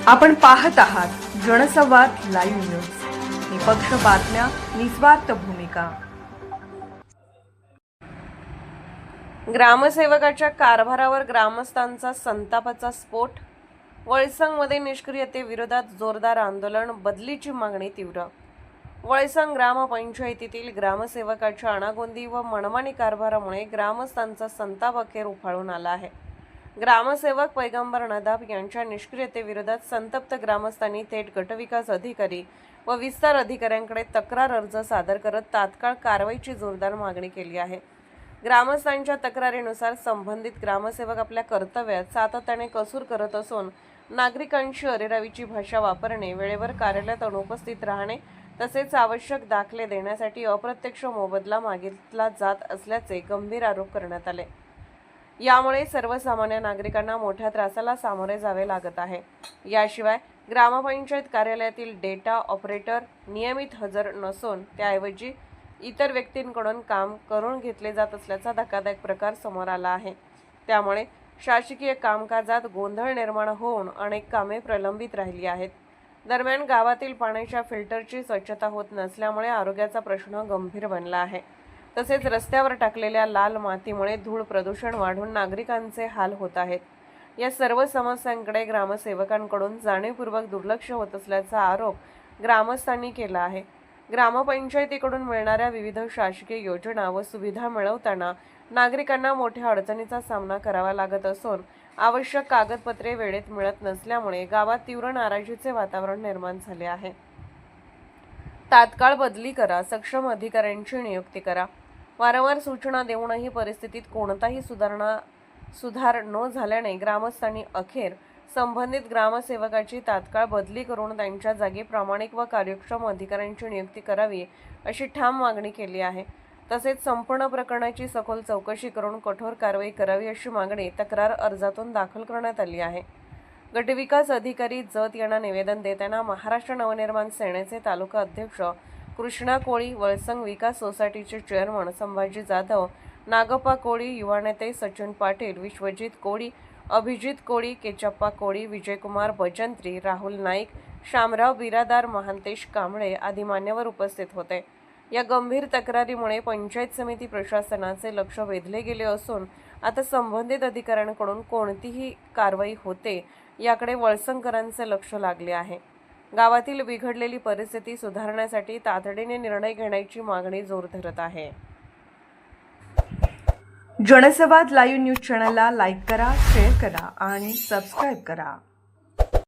आपण पाहत आहात जनसंवाद लाईव्ह न्यूज। निपक्ष बातम्या, निस्वार्थ भूमिका। ग्रामसेवकाच्या कारभारावर ग्रामस्थांचा संतापाचा स्फोट। वळसंगमध्ये निष्क्रियतेविरोधात जोरदार आंदोलन, बदलीची मागणी तीव्र। वळसंग ग्रामपंचायतीतील ग्रामसेवकाच्या अनागोंदी व मनमानी कारभारामुळे ग्रामस्थांचा संताप अखेर उफाळून आला आहे। ग्रामसेवक पैगंबर नदाब यांच्या निष्क्रियतेविरोधात संतप्त ग्रामस्थांनी थेट गटविकास अधिकारी व विस्तार अधिकाऱ्यांकडे तक्रार अर्ज सादर करत तात्काळ कारवाईची जोरदार मागणी केली आहे। ग्रामस्थांच्या तक्रारीनुसार संबंधित ग्रामसेवक आपल्या कर्तव्यात सातत्याने कसूर करत असून नागरिकांची अरेरावीची भाषा वापरणे, वेळेवर कार्यालयात अनुपस्थित राहणे तसेच आवश्यक दाखले देण्यासाठी अप्रत्यक्ष मोबदला मागितला जात असल्याचे गंभीर आरोप करण्यात आले। यामुळे सर्वसामान्य नागरिकांना मोठ्या त्रासाला सामोरे जावे लागत आहे। याशिवाय ग्रामपंचायत कार्यालयातील डेटा ऑपरेटर नियमित हजर नसून त्याऐवजी इतर व्यक्तींकडून काम करून घेतले जात असल्याचा धक्कादायक प्रकार समोर आला आहे। त्यामुळे शासकीय कामकाजात गोंधळ निर्माण होऊन अनेक कामे प्रलंबित राहिली आहेत। दरम्यान गावातील पाण्याच्या फिल्टरची स्वच्छता होत नसल्यामुळे आरोग्याचा प्रश्न गंभीर बनला आहे। तसेच रस्त्यावर टाकलेल्या लाल मातीमुळे धूळ प्रदूषण वाढून नागरिकांचे हाल होत आहेत। या सर्व समस्यांकडे ग्रामसेवकांकडून जाणीवपूर्वक दुर्लक्ष होत असल्याचा आरोप ग्रामस्थांनी केला आहे। ग्रामपंचायतीकडून मिळणाऱ्या विविध शासकीय योजना व सुविधा मिळवताना नागरिकांना मोठ्या अडचणीचा सामना करावा लागत असून आवश्यक कागदपत्रे वेळेत मिळत नसल्यामुळे गावात तीव्र नाराजीचे वातावरण निर्माण झाले आहे। तात्काळ बदली करा, सक्षम अधिकाऱ्यांची नियुक्ती करा। वारंवार सूचना देऊनही परिस्थितीत कोणताही सुधार न झाल्याने ग्रामस्थांनी अखेर संबंधित ग्रामसेवकाची तात्काळ बदली करून त्यांच्या जागी प्रामाणिक व कार्यक्षम अधिकाऱ्यांची नियुक्ती करावी अशी ठाम मागणी केली आहे। तसेच संपूर्ण प्रकरणाची सखोल चौकशी करून कठोर कारवाई करावी अशी मागणी तक्रार अर्जातून दाखल करण्यात आली आहे। गटविकास अधिकारी जत यांना निवेदन देताना महाराष्ट्र नवनिर्माण सेनेचे तालुका अध्यक्ष कृष्णा कोळी, वळसंग विकास सोसायटीचे चेअरमन संभाजी जाधव, नागप्पा कोळी, युवा नेते सचिन पाटील, विश्वजित कोळी, अभिजित कोळी, केचप्पा कोळी, विजयकुमार भजंत्री, राहुल नाईक, शामराव बिरादार, महांतेश कांबळे आदी मान्यवर उपस्थित होते। या गंभीर तक्रारीमुळे पंचायत समिती प्रशासनाचे लक्ष वेधले गेले असून आता संबंधित अधिकाऱ्यांकडून कोणतीही कारवाई होते याकडे वळसंगकरांचे लक्ष लागले आहे। गावातील बिघडलेली परिस्थिती सुधारण्यासाठी तातडीने निर्णय घेण्याची मागणी जोर धरत आहे। जनसंवाद लाईव्ह न्यूज चॅनलला लाईक करा, शेअर करा आणि सबस्क्राईब करा।